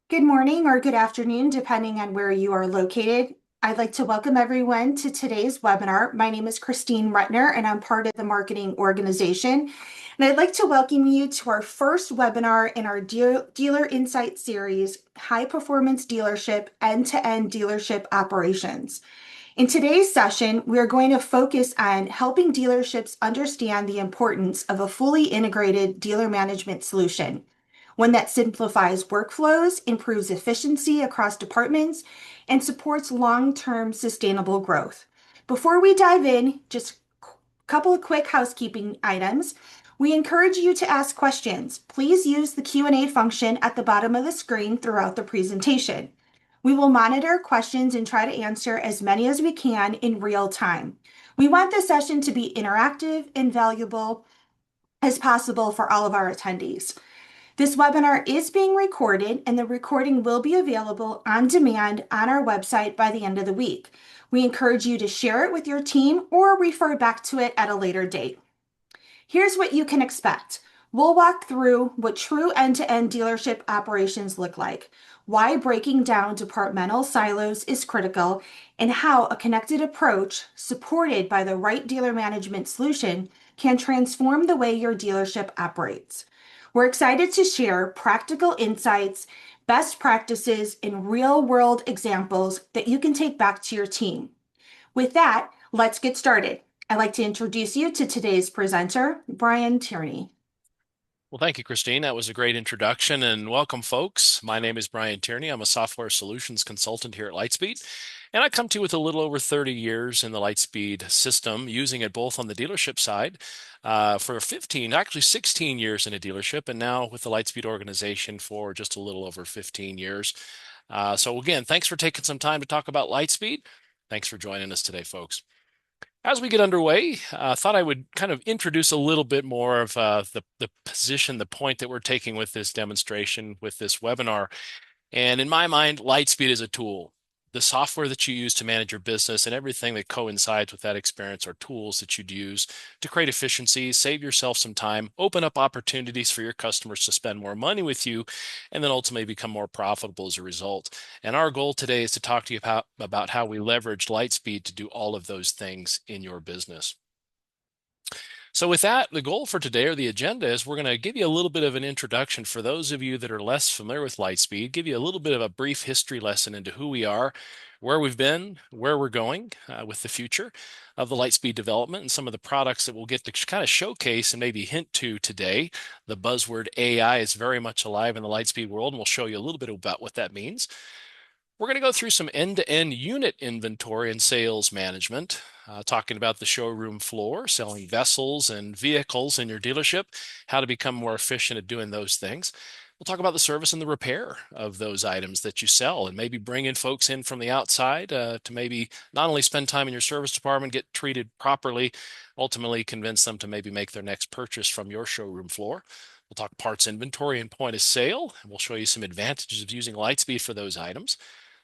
Good morning or good afternoon, depending on where you are located. I'd like to welcome everyone to today's webinar. My name is Christine Rutner, and I'm part of the marketing organization. And I'd like to welcome you to our first webinar in our Dealer Insight series, High Performance Dealership End-to-End Dealership Operations. In today's session, we are going to focus on helping dealerships understand the importance of a fully integrated dealer management solution, one that simplifies workflows, improves efficiency across departments, and supports long-term sustainable growth. Before we dive in, just a couple of quick housekeeping items. We encourage you to ask questions. Please use the Q&A function at the bottom of the screen throughout the presentation. We will monitor questions and try to answer as many as we can in real time. We want this session to be interactive and valuable as possible for all of our attendees. This webinar is being recorded, and the recording will be available on demand on our website by the end of the week. We encourage you to share it with your team or refer back to it at a later date. Here's what you can expect. We'll walk through what true end-to-end dealership operations look like, why breaking down departmental silos is critical, and how a connected approach supported by the right dealer management solution can transform the way your dealership operates. We're excited to share practical insights, best practices, and real-world examples that you can take back to your team. With that, let's get started. I'd like to introduce you to today's presenter, Brian Tierney. Well, thank you, Christine. That was a great introduction, and welcome, folks. My name is Brian Tierney. I'm a software solutions consultant here at Lightspeed, and I come to you with a little over 30 years in the Lightspeed system, using it both on the dealership side for 15, actually 16 years in a dealership, and now with the Lightspeed organization for just a little over 15 years. So again, thanks for taking some time to talk about Lightspeed. Thanks for joining us today, folks. As we get underway, I thought I would kind of introduce a little bit more of the position, the point that we're taking with this demonstration, with this webinar. And in my mind, Lightspeed is a tool. The software that you use to manage your business and everything that coincides with that experience are tools that you'd use to create efficiencies, save yourself some time, open up opportunities for your customers to spend more money with you, and then ultimately become more profitable as a result. And our goal today is to talk to you about how we leverage Lightspeed to do all of those things in your business. So with that, the goal for today, or the agenda, is we're going to give you a little bit of an introduction for those of you that are less familiar with Lightspeed, give you a little bit of a brief history lesson into who we are, where we've been, where we're going with the future of the Lightspeed development, and some of the products that we'll get to kind of showcase and maybe hint to today. The buzzword AI is very much alive in the Lightspeed world, and we'll show you a little bit about what that means. We're going to go through some end-to-end unit inventory and sales management, talking about the showroom floor, selling vessels and vehicles in your dealership, how to become more efficient at doing those things. We'll talk about the service and the repair of those items that you sell, and maybe bring in folks in from the outside to maybe not only spend time in your service department, get treated properly, ultimately convince them to maybe make their next purchase from your showroom floor. We'll talk parts inventory and point of sale, and we'll show you some advantages of using Lightspeed for those items.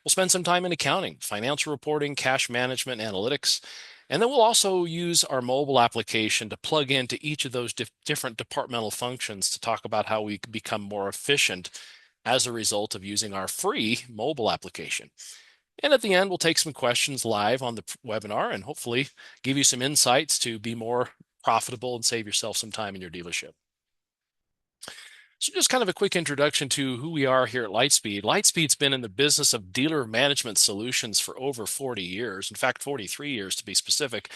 We'll spend some time in accounting, financial reporting, cash management, analytics, and then we'll also use our mobile application to plug into each of those different departmental functions to talk about how we can become more efficient as a result of using our free mobile application. And at the end, we'll take some questions live on the webinar and hopefully give you some insights to be more profitable and save yourself some time in your dealership. So just kind of a quick introduction to who we are here at Lightspeed. Lightspeed's been in the business of dealer management solutions for over 40 years. In fact, 43 years to be specific.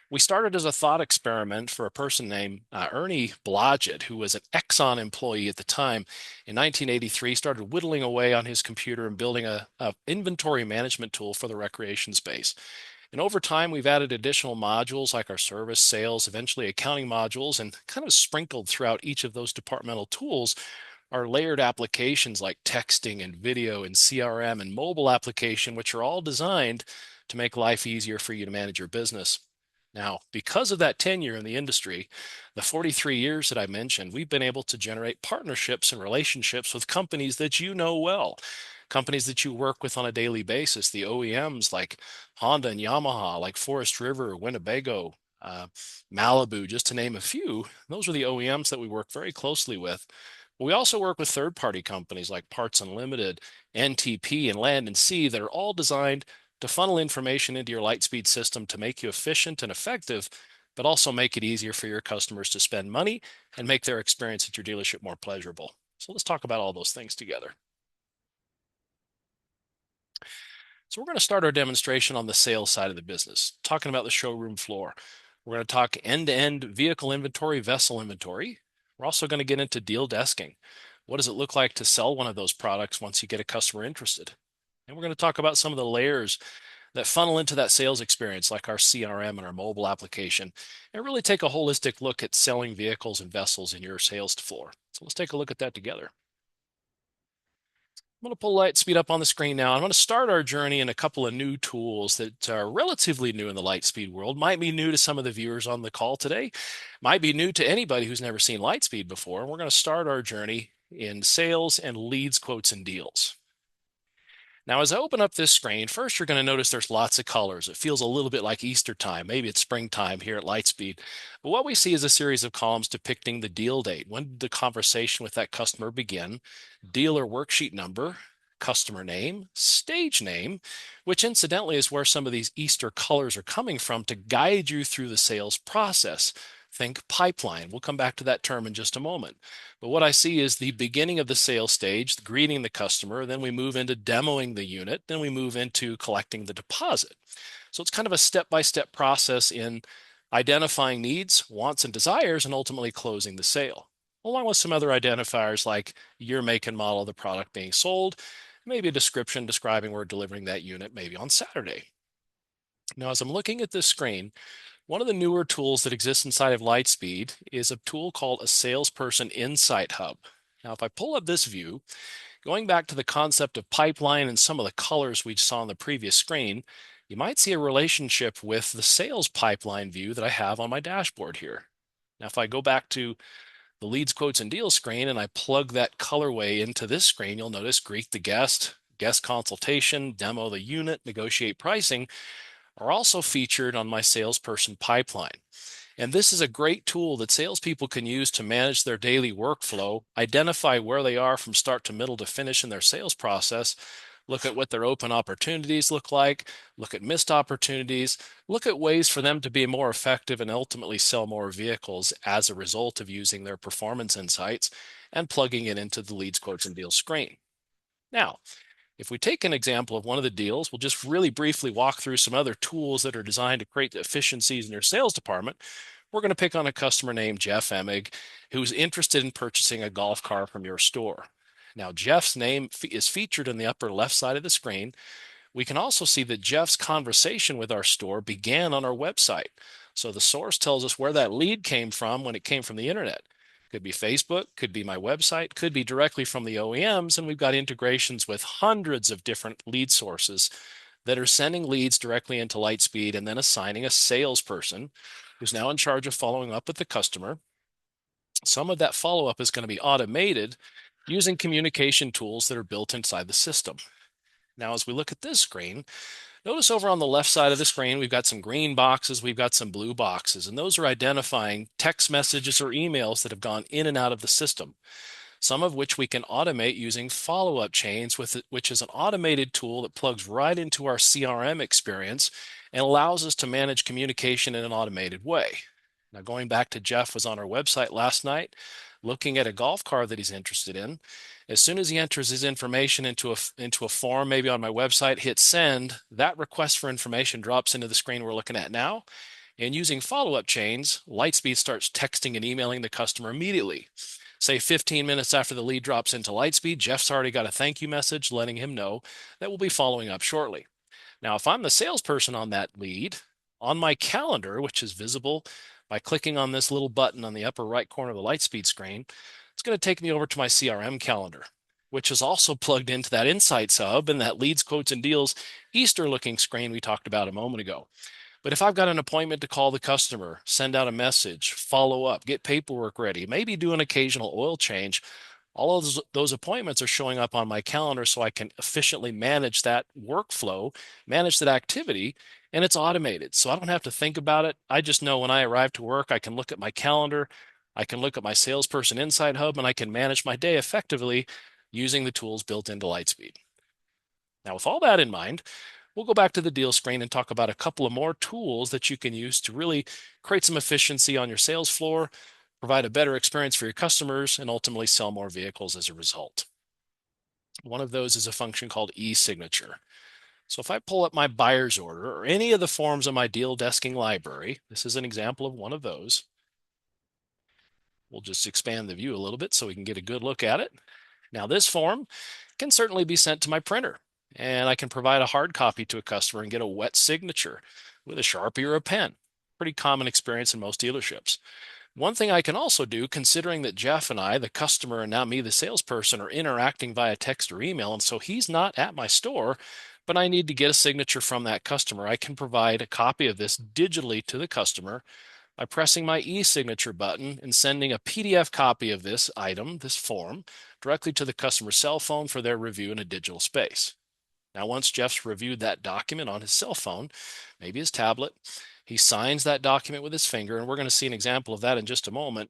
We started as a thought experiment for a person named Ernie Blodgett, who was an Exxon employee at the time. In 1983, started whittling away on his computer and building a inventory management tool for the recreation space. And over time, we've added additional modules like our service, sales, eventually accounting modules, and kind of sprinkled throughout each of those departmental tools are layered applications like texting and video and CRM and mobile application, which are all designed to make life easier for you to manage your business. Now, because of that tenure in the industry, the 43 years that I mentioned, we've been able to generate partnerships and relationships with companies that you know well, companies that you work with on a daily basis, the OEMs like Honda and Yamaha, like Forest River, Winnebago, Malibu, just to name a few. Those are the OEMs that we work very closely with. We also work with third-party companies like Parts Unlimited, NTP, and Land and Sea that are all designed to funnel information into your Lightspeed system to make you efficient and effective, but also make it easier for your customers to spend money and make their experience at your dealership more pleasurable. So let's talk about all those things together. So we're going to start our demonstration on the sales side of the business, talking about the showroom floor. We're going to talk end-to-end vehicle inventory, vessel inventory. We're also going to get into deal desking. What does it look like to sell one of those products once you get a customer interested? And we're going to talk about some of the layers that funnel into that sales experience, like our CRM and our mobile application, and really take a holistic look at selling vehicles and vessels in your sales floor. So let's take a look at that together. I'm going to pull Lightspeed up on the screen now. I'm going to start our journey in a couple of new tools that are relatively new in the Lightspeed world. Might be new to some of the viewers on the call today. Might be new to anybody who's never seen Lightspeed before. We're going to start our journey in sales and leads, quotes, and deals. Now, as I open up this screen, first you're going to notice there's lots of colors. It feels a little bit like Easter time. Maybe it's springtime here at Lightspeed. But what we see is a series of columns depicting the deal date. When did the conversation with that customer begin? Dealer worksheet number, customer name, stage name, which incidentally is where some of these Easter colors are coming from to guide you through the sales process. Think pipeline. We'll come back to that term in just a moment. But what I see is the beginning of the sales stage, greeting the customer, then we move into demoing the unit, then we move into collecting the deposit. So it's kind of a step-by-step process in identifying needs, wants, and desires, and ultimately closing the sale, along with some other identifiers like year, make, and model of the product being sold, maybe a description describing we're delivering that unit maybe on Saturday. Now, as I'm looking at this screen, one of the newer tools that exists inside of Lightspeed is a tool called a Salesperson Insight Hub. Now, if I pull up this view, going back to the concept of pipeline and some of the colors we saw on the previous screen, you might see a relationship with the sales pipeline view that I have on my dashboard here. Now, if I go back to the leads, quotes, and deals screen and I plug that colorway into this screen, you'll notice greet the guest, guest consultation, demo the unit, negotiate pricing are also featured on my salesperson pipeline. And this is a great tool that salespeople can use to manage their daily workflow, identify where they are from start to middle to finish in their sales process, look at what their open opportunities look like, look at missed opportunities, look at ways for them to be more effective and ultimately sell more vehicles as a result of using their performance insights and plugging it into the leads, quotes, and deals screen. Now, if we take an example of one of the deals, we'll just really briefly walk through some other tools that are designed to create efficiencies in your sales department. We're going to pick on a customer named Jeff Emig, who's interested in purchasing a golf car from your store. Now, Jeff's name is featured in the upper left side of the screen. We can also see that Jeff's conversation with our store began on our website. So the source tells us where that lead came from when it came from the internet. Could be Facebook, could be my website, could be directly from the OEMs, and we've got integrations with hundreds of different lead sources that are sending leads directly into Lightspeed and then assigning a salesperson who's now in charge of following up with the customer. Some of that follow-up is going to be automated using communication tools that are built inside the system. Now, as we look at this screen, notice over on the left side of the screen, we've got some green boxes, we've got some blue boxes, and those are identifying text messages or emails that have gone in and out of the system, some of which we can automate using follow-up chains, which is an automated tool that plugs right into our CRM experience and allows us to manage communication in an automated way. Now, going back to Jeff was on our website last night, looking at a golf car that he's interested in. As soon as he enters his information into a form, maybe on my website, hit send, that request for information drops into the screen we're looking at now. And using follow-up chains, Lightspeed starts texting and emailing the customer immediately. Say 15 minutes after the lead drops into Lightspeed, Jeff's already got a thank you message letting him know that we'll be following up shortly. Now, if I'm the salesperson on that lead, on my calendar, which is visible by clicking on this little button on the upper right corner of the Lightspeed screen, it's going to take me over to my CRM calendar, which is also plugged into that Insights Hub and that leads, quotes, and deals Easter looking screen we talked about a moment ago. But if I've got an appointment to call the customer, send out a message, follow up, get paperwork ready, maybe do an occasional oil change, all of those appointments are showing up on my calendar so I can efficiently manage that workflow, manage that activity, and it's automated. So I don't have to think about it. I just know when I arrive to work, I can look at my calendar, I can look at my salesperson insight hub, and I can manage my day effectively using the tools built into Lightspeed. Now, with all that in mind, we'll go back to the deal screen and talk about a couple of more tools that you can use to really create some efficiency on your sales floor, provide a better experience for your customers, and ultimately sell more vehicles as a result. One of those is a function called e-signature. So if I pull up my buyer's order or any of the forms in my deal desking library, this is an example of one of those. We'll just expand the view a little bit so we can get a good look at it. Now, this form can certainly be sent to my printer, and I can provide a hard copy to a customer and get a wet signature with a Sharpie or a pen. Pretty common experience in most dealerships. One thing I can also do, considering that Jeff and I, the customer, and now me, the salesperson, are interacting via text or email, and so he's not at my store, but I need to get a signature from that customer, I can provide a copy of this digitally to the customer by pressing my e-signature button and sending a PDF copy of this item, this form, directly to the customer's cell phone for their review in a digital space. Now, once Jeff's reviewed that document on his cell phone, maybe his tablet, he signs that document with his finger, and we're going to see an example of that in just a moment.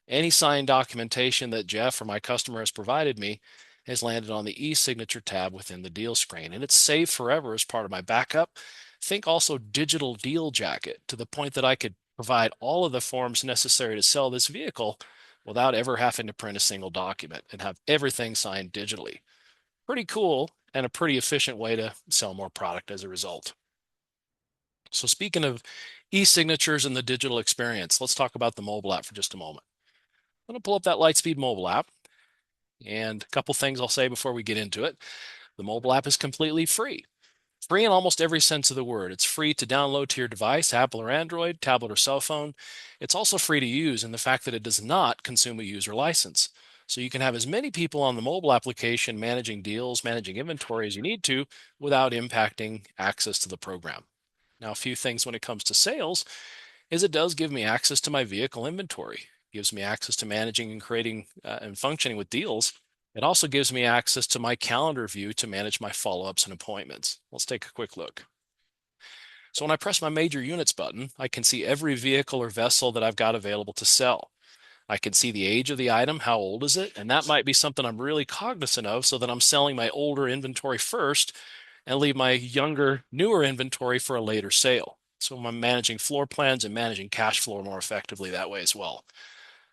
Any signed documentation that Jeff or my customer has provided me has landed on the e-signature tab within the deal screen, and it's saved forever as part of my backup. Think also digital deal jacket, to the point that I could provide all of the forms necessary to sell this vehicle without ever having to print a single document and have everything signed digitally. Pretty cool and a pretty efficient way to sell more product as a result. So speaking of e-signatures and the digital experience, let's talk about the mobile app for just a moment. I'm going to pull up that Lightspeed mobile app, and a couple things I'll say before we get into it. The mobile app is completely free. Free in almost every sense of the word. It's free to download to your device, Apple or Android, tablet or cell phone. It's also free to use in the fact that it does not consume a user license. So you can have as many people on the mobile application managing deals, managing inventory as you need to without impacting access to the program. Now, a few things when it comes to sales is it does give me access to my vehicle inventory. It gives me access to managing and creating and functioning with deals. It also gives me access to my calendar view to manage my follow-ups and appointments. Let's take a quick look. So when I press my major units button, I can see every vehicle or vessel that I've got available to sell. I can see the age of the item, how old is it, and that might be something I'm really cognizant of so that I'm selling my older inventory first and leave my younger, newer inventory for a later sale. So I'm managing floor plans and managing cash flow more effectively that way as well.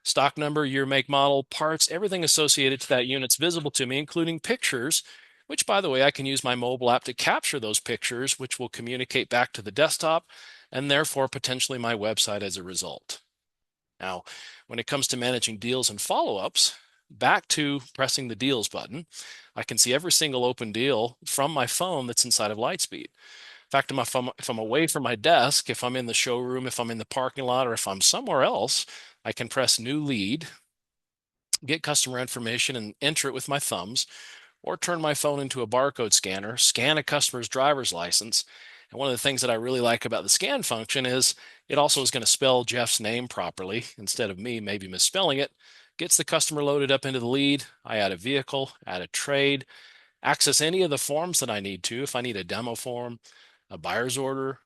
Stock number, year, make, model, parts, everything associated to that unit's visible to me, including pictures, which, by the way, I can use my mobile app to capture those pictures, which will communicate back to the desktop and therefore potentially my website as a result. Now, when it comes to managing deals and follow-ups, back to pressing the deals button, I can see every single open deal from my phone that's inside of Lightspeed. In fact, if I'm away from my desk, if I'm in the showroom, if I'm in the parking lot, or if I'm somewhere else, I can press new lead, get customer information, and enter it with my thumbs, or turn my phone into a barcode scanner, scan a customer's driver's license. And one of the things that I really like about the scan function is it also is going to spell Jeff's name properly instead of me maybe misspelling it. Gets the customer loaded up into the lead. I add a vehicle, add a trade, access any of the forms that I need to. If I need a demo form, a buyer's order,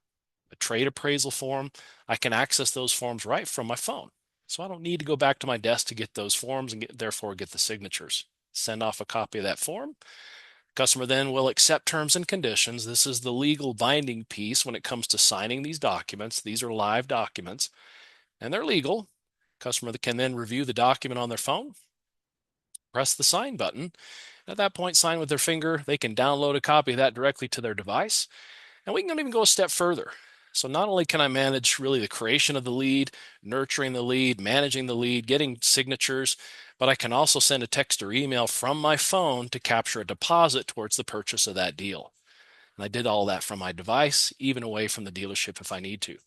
a trade appraisal form, I can access those forms right from my phone. So I don't need to go back to my desk to get those forms and therefore get the signatures. Send off a copy of that form. Customer then will accept terms and conditions. This is the legal binding piece when it comes to signing these documents. These are live documents and they're legal. Customer can then review the document on their phone, press the sign button. At that point, sign with their finger. They can download a copy of that directly to their device. And we can even go a step further. So not only can I manage really the creation of the lead, nurturing the lead, managing the lead, getting signatures, but I can also send a text or email from my phone to capture a deposit towards the purchase of that deal. And I did all that from my device, even away from the dealership if I need to.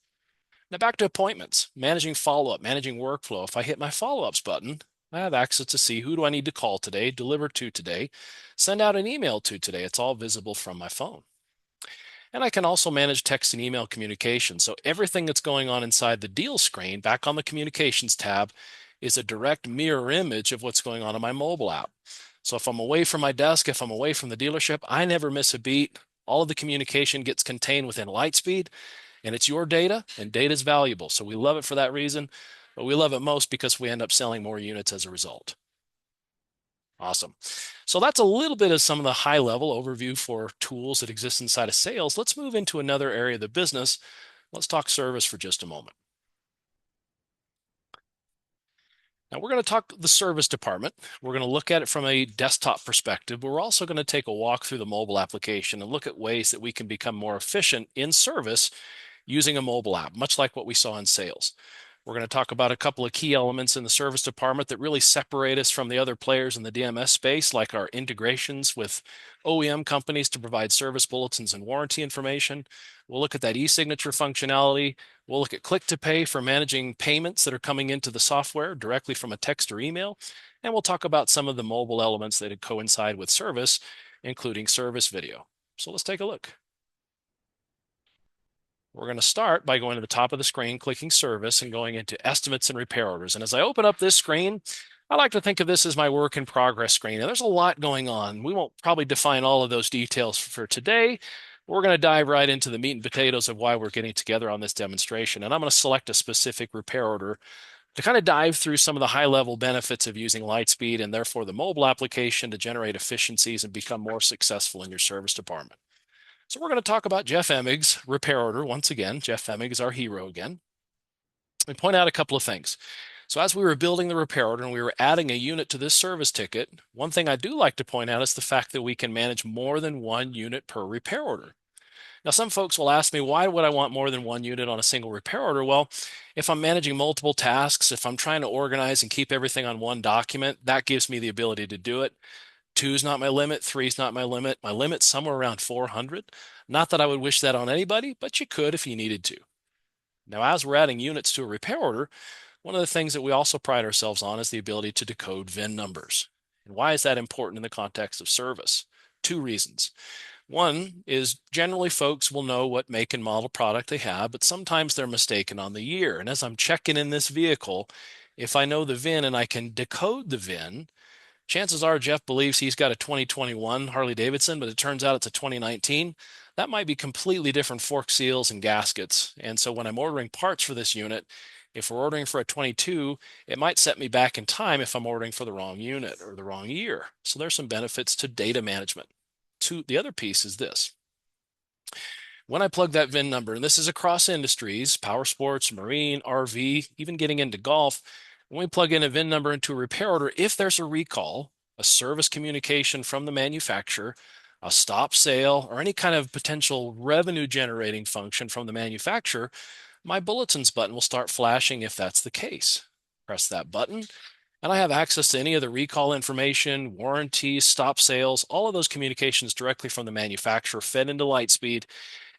Now back to appointments, managing follow-up, managing workflow. If I hit my follow-ups button, I have access to see who do I need to call today, deliver to today, send out an email to today. It's all visible from my phone. And I can also manage text and email communication. So everything that's going on inside the deal screen, back on the communications tab, is a direct mirror image of what's going on in my mobile app. So if I'm away from my desk, if I'm away from the dealership, I never miss a beat. All of the communication gets contained within Lightspeed, and it's your data, and data is valuable. So we love it for that reason. but we love it most because we end up selling more units as a result. Awesome. So that's a little bit of some of the high level overview for tools that exist inside of sales. Let's move into another area of the business. Let's talk service for just a moment. Now we're going to talk the service department. We're going to look at it from a desktop perspective, but we're also going to take a walk through the mobile application and look at ways that we can become more efficient in service using a mobile app, much like what we saw in sales. We're going to talk about a couple of key elements in the service department that really separate us from the other players in the DMS space, like our integrations with OEM companies to provide service bulletins and warranty information. We'll look at that e-signature functionality. We'll look at click to pay for managing payments that are coming into the software directly from a text or email. And we'll talk about some of the mobile elements that coincide with service, including service video. So let's take a look. We're going to start by going to the top of the screen, clicking service, and going into estimates and repair orders. And as I open up this screen, I like to think of this as my work in progress screen. And there's a lot going on. We won't probably define all of those details for today. We're going to dive right into the meat and potatoes of why we're getting together on this demonstration. And I'm going to select a specific repair order to kind of dive through some of the high-level benefits of using Lightspeed and therefore the mobile application to generate efficiencies and become more successful in your service department. So we're going to talk about Jeff Emmig's repair order. Once again, Jeff Emmig is our hero again. Let me point out a couple of things. So as we were building the repair order and we were adding a unit to this service ticket, one thing I do like to point out is the fact that we can manage more than one unit per repair order. Now, some folks will ask me, why would I want more than one unit on a single repair order? Well, if I'm managing multiple tasks, if I'm trying to organize and keep everything on one document, that gives me the ability to do it. 2 is not my limit. 3 is not my limit. My limit's somewhere around 400. Not that I would wish that on anybody, but you could if you needed to. Now, as we're adding units to a repair order, one of the things that we also pride ourselves on is the ability to decode VIN numbers. And why is that important in the context of service? 2 reasons. One is generally folks will know what make and model product they have, but sometimes they're mistaken on the year. And as I'm checking in this vehicle, if I know the VIN and I can decode the VIN, chances are Jeff believes he's got a 2021 Harley Davidson, but it turns out it's a 2019. That might be completely different fork seals and gaskets. And so when I'm ordering parts for this unit, if we're ordering for a 22, it might set me back in time if I'm ordering for the wrong unit or the wrong year. So there's some benefits to data management. The other piece is this. When I plug that VIN number, and this is across industries, Powersports, Marine, RV, even getting into golf, when we plug in a VIN number into a repair order, if there's a recall, a service communication from the manufacturer, a stop sale, or any kind of potential revenue generating function from the manufacturer, my bulletins button will start flashing if that's the case. Press that button, and I have access to any of the recall information, warranties, stop sales, all of those communications directly from the manufacturer fed into Lightspeed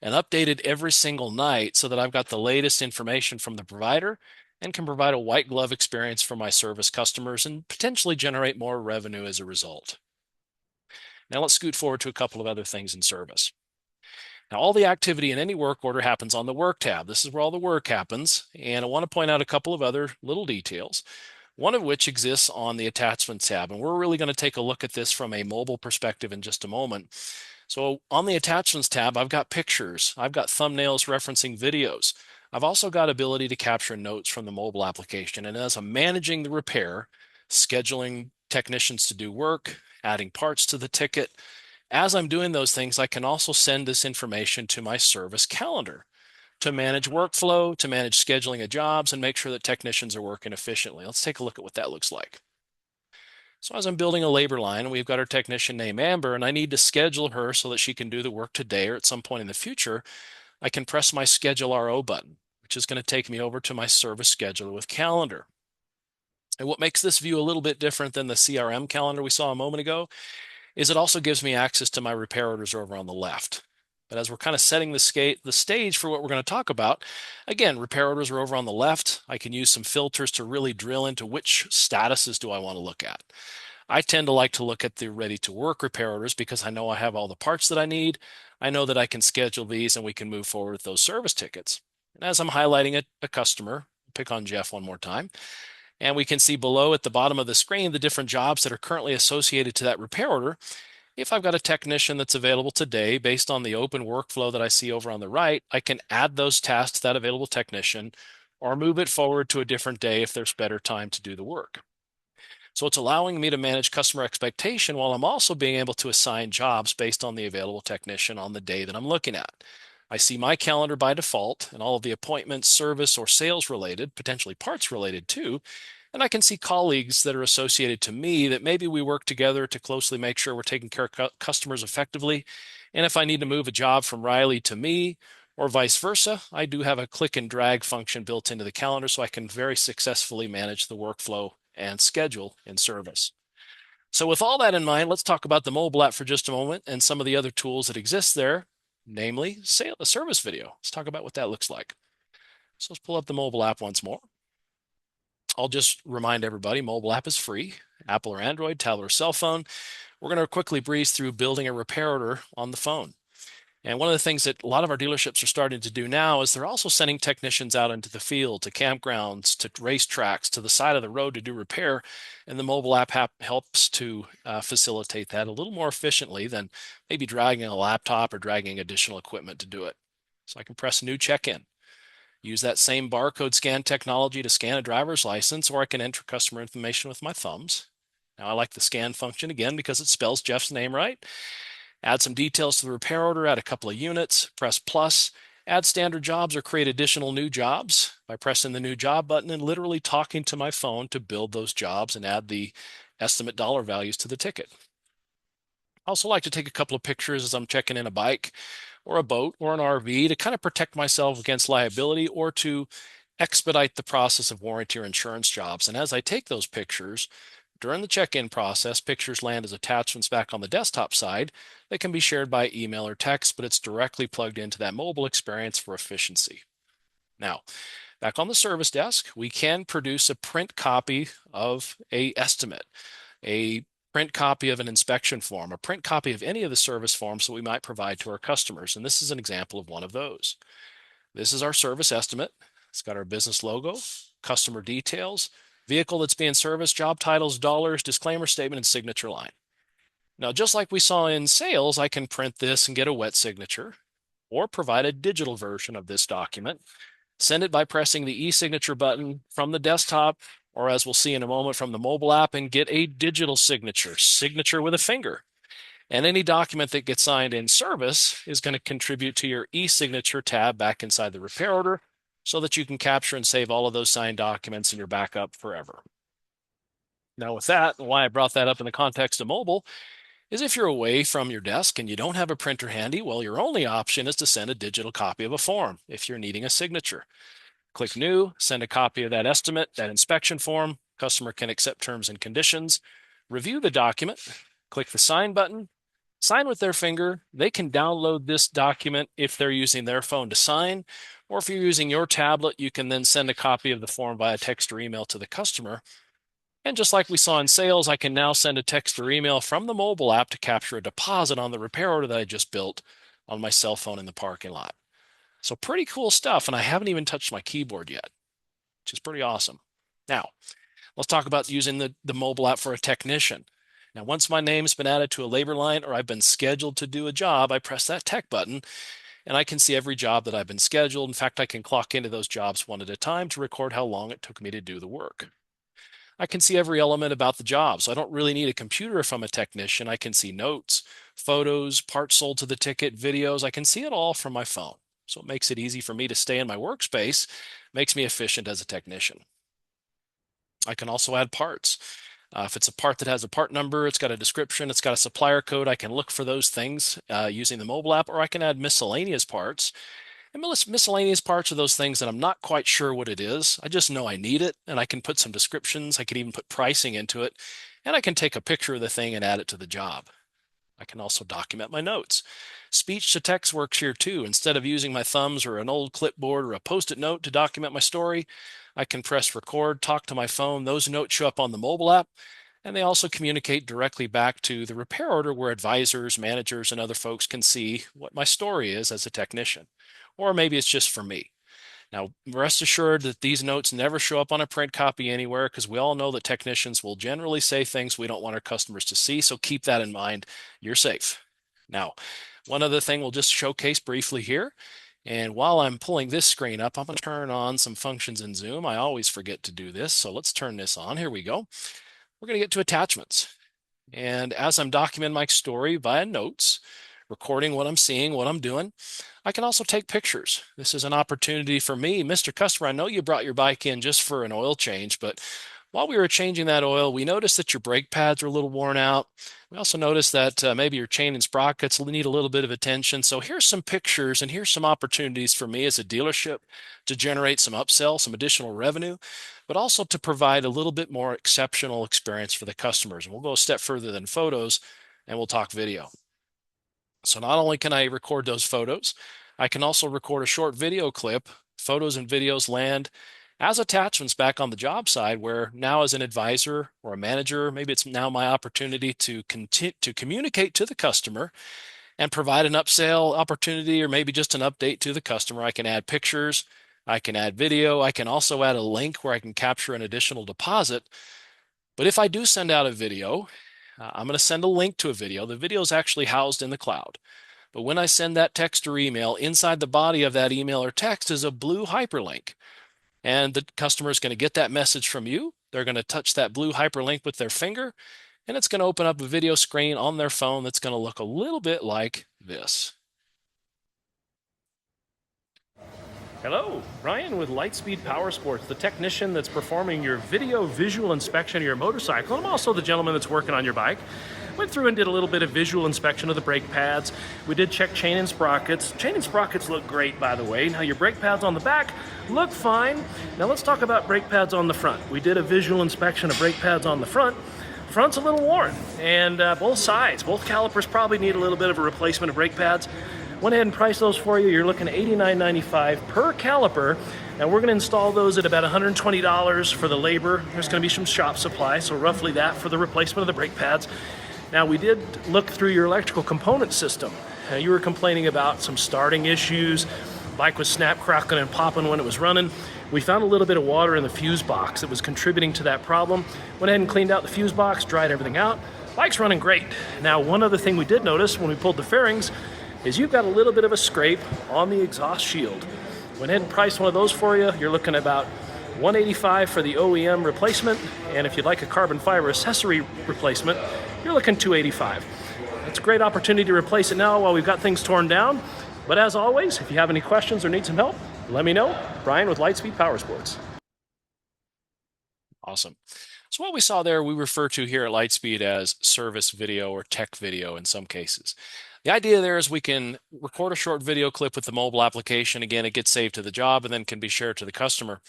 and updated every single night so that I've got the latest information from the provider and can provide a white glove experience for my service customers and potentially generate more revenue as a result. Now let's scoot forward to a couple of other things in service. Now, all the activity in any work order happens on the work tab. This is where all the work happens. And I want to point out a couple of other little details, one of which exists on the attachments tab. And we're really going to take a look at this from a mobile perspective in just a moment. So on the attachments tab, I've got pictures, I've got thumbnails referencing videos. I've also got ability to capture notes from the mobile application. And as I'm managing the repair, scheduling technicians to do work, adding parts to the ticket, as I'm doing those things, I can also send this information to my service calendar to manage workflow, to manage scheduling of jobs, and make sure that technicians are working efficiently. Let's take a look at what that looks like. So as I'm building a labor line, we've got our technician named Amber, and I need to schedule her so that she can do the work today or at some point in the future. I can press my Schedule RO button, which is going to take me over to my service scheduler with calendar. And what makes this view a little bit different than the CRM calendar we saw a moment ago is it also gives me access to my repair orders over on the left. But as we're kind of setting the stage for what we're going to talk about, again, repair orders are over on the left. I can use some filters to really drill into which statuses do I want to look at. I tend to like to look at the ready to work repair orders because I know I have all the parts that I need. I know that I can schedule these and we can move forward with those service tickets. And as I'm highlighting a customer, pick on Jeff one more time, and we can see below at the bottom of the screen the different jobs that are currently associated to that repair order. If I've got a technician that's available today based on the open workflow that I see over on the right, I can add those tasks to that available technician, or move it forward to a different day if there's better time to do the work. So it's allowing me to manage customer expectation while I'm also being able to assign jobs based on the available technician on the day that I'm looking at. I see my calendar by default and all of the appointments, service, or sales related, potentially parts related too. And I can see colleagues that are associated to me that maybe we work together to closely make sure we're taking care of customers effectively. And if I need to move a job from Riley to me or vice versa, I do have a click and drag function built into the calendar so I can very successfully manage the workflow and schedule in service. So with all that in mind, let's talk about the mobile app for just a moment and some of the other tools that exist there, namely a service video. Let's talk about what that looks like. So let's pull up the mobile app once more. I'll just remind everybody, mobile app is free, Apple or Android, tablet or cell phone. We're going to quickly breeze through building a repair order on the phone. And one of the things that a lot of our dealerships are starting to do now is they're also sending technicians out into the field, to campgrounds, to racetracks, to the side of the road to do repair. And the mobile app helps to facilitate that a little more efficiently than maybe dragging a laptop or dragging additional equipment to do it. So I can press new check-in, use that same barcode scan technology to scan a driver's license, or I can enter customer information with my thumbs. Now I like the scan function again because it spells Jeff's name right. Add some details to the repair order, add a couple of units, press plus, add standard jobs or create additional new jobs by pressing the new job button and literally talking to my phone to build those jobs and add the estimate dollar values to the ticket. I also like to take a couple of pictures as I'm checking in a bike or a boat or an RV to kind of protect myself against liability or to expedite the process of warranty or insurance jobs. And as I take those pictures, during the check-in process, pictures land as attachments back on the desktop side that can be shared by email or text, but it's directly plugged into that mobile experience for efficiency. Now, back on the service desk, we can produce a print copy of an estimate, a print copy of an inspection form, a print copy of any of the service forms that we might provide to our customers. And this is an example of one of those. This is our service estimate. It's got our business logo, customer details, vehicle that's being serviced, job titles, dollars, disclaimer statement, and signature line. Now, just like we saw in sales, I can print this and get a wet signature or provide a digital version of this document, send it by pressing the e-signature button from the desktop, or as we'll see in a moment from the mobile app, and get a digital signature with a finger. And any document that gets signed in service is going to contribute to your e-signature tab back inside the repair order so that you can capture and save all of those signed documents in your backup forever. Now with that, why I brought that up in the context of mobile is if you're away from your desk and you don't have a printer handy, well, your only option is to send a digital copy of a form if you're needing a signature. Click New, send a copy of that estimate, that inspection form. Customer can accept terms and conditions, review the document, click the Sign button, sign with their finger. They can download this document if they're using their phone to sign, or if you're using your tablet, you can then send a copy of the form via text or email to the customer. And just like we saw in sales, I can now send a text or email from the mobile app to capture a deposit on the repair order that I just built on my cell phone in the parking lot. So pretty cool stuff, and I haven't even touched my keyboard yet, which is pretty awesome. Now, let's talk about using the mobile app for a technician. Now, once my name's been added to a labor line or I've been scheduled to do a job, I press that tech button and I can see every job that I've been scheduled. In fact, I can clock into those jobs one at a time to record how long it took me to do the work. I can see every element about the job, so I don't really need a computer if I'm a technician. I can see notes, photos, parts sold to the ticket, videos. I can see it all from my phone. So it makes it easy for me to stay in my workspace, makes me efficient as a technician. I can also add parts. If it's a part that has a part number, it's got a description, it's got a supplier code, I can look for those things using the mobile app, or I can add miscellaneous parts. And miscellaneous parts are those things that I'm not quite sure what it is. I just know I need it, and I can put some descriptions. I can even put pricing into it, and I can take a picture of the thing and add it to the job. I can also document my notes. Speech to text works here too. Instead of using my thumbs or an old clipboard or a post-it note to document my story, I can press record, talk to my phone. Those notes show up on the mobile app, and they also communicate directly back to the repair order where advisors, managers, and other folks can see what my story is as a technician. Or maybe it's just for me. Now, rest assured that these notes never show up on a print copy anywhere because we all know that technicians will generally say things we don't want our customers to see. So keep that in mind. You're safe. Now, one other thing we'll just showcase briefly here And while I'm pulling this screen up, I'm going to turn on some functions in Zoom. I always forget to do this, so let's turn this on. Here we go. We're going to get to attachments. And as I'm documenting my story via notes, recording what I'm seeing, what I'm doing, I can also take pictures. This is an opportunity for me. Mr. Customer, I know you brought your bike in just for an oil change, but while we were changing that oil, we noticed that your brake pads are a little worn out. We also noticed that maybe your chain and sprockets need a little bit of attention. So here's some pictures and here's some opportunities for me as a dealership to generate some upsell, some additional revenue, but also to provide a little bit more exceptional experience for the customers. And we'll go a step further than photos and we'll talk video. So not only can I record those photos, I can also record a short video clip. Photos and videos land as attachments back on the job side, where now as an advisor or a manager, maybe it's now my opportunity to communicate to the customer and provide an upsell opportunity, or maybe just an update to the customer. I can add pictures, I can add video, I can also add a link where I can capture an additional deposit. But if I do send out a video, I'm going to send a link to a video. The video is actually housed in the cloud. But when I send that text or email, inside the body of that email or text is a blue hyperlink. And the customer is going to get that message from you. They're going to touch that blue hyperlink with their finger, and it's going to open up a video screen on their phone that's going to look a little bit like this. Hello, Ryan with Lightspeed Powersports, the technician that's performing your video visual inspection of your motorcycle. I'm also the gentleman that's working on your bike. Went through and did a little bit of visual inspection of the brake pads. We did check chain and sprockets. Chain and sprockets look great, by the way. Now your brake pads on the back look fine. Now let's talk about brake pads on the front. We did a visual inspection of brake pads on the front. Front's a little worn, and both sides, both calipers probably need a little bit of a replacement of brake pads. Went ahead and priced those for you. You're looking at $89.95 per caliper. And we're going to install those at about $120 for the labor. There's going to be some shop supply, so roughly that for the replacement of the brake pads. Now, we did look through your electrical component system. You were complaining about some starting issues. Bike was snap, crackling, and popping when it was running. We found a little bit of water in the fuse box that was contributing to that problem. Went ahead and cleaned out the fuse box, dried everything out. Bike's running great. Now, one other thing we did notice when we pulled the fairings is you've got a little bit of a scrape on the exhaust shield. Went ahead and priced one of those for you. You're looking at about $185 for the OEM replacement, and if you'd like a carbon fiber accessory replacement, you're looking $285. It's a great opportunity to replace it now while we've got things torn down. But as always, if you have any questions or need some help, let me know. Brian with Lightspeed Powersports. Awesome. So what we saw there, we refer to here at Lightspeed as service video or tech video in some cases. The idea there is we can record a short video clip with the mobile application. Again, it gets saved to the job and then can be shared to the customer.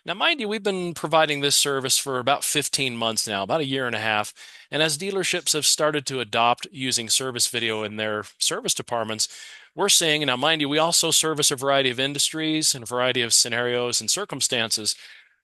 Now, mind you, we've been providing this service for about 15 months now, about a year and a half. And as dealerships have started to adopt using service video in their service departments, we're seeing, now mind you, we also service a variety of industries and a variety of scenarios and circumstances.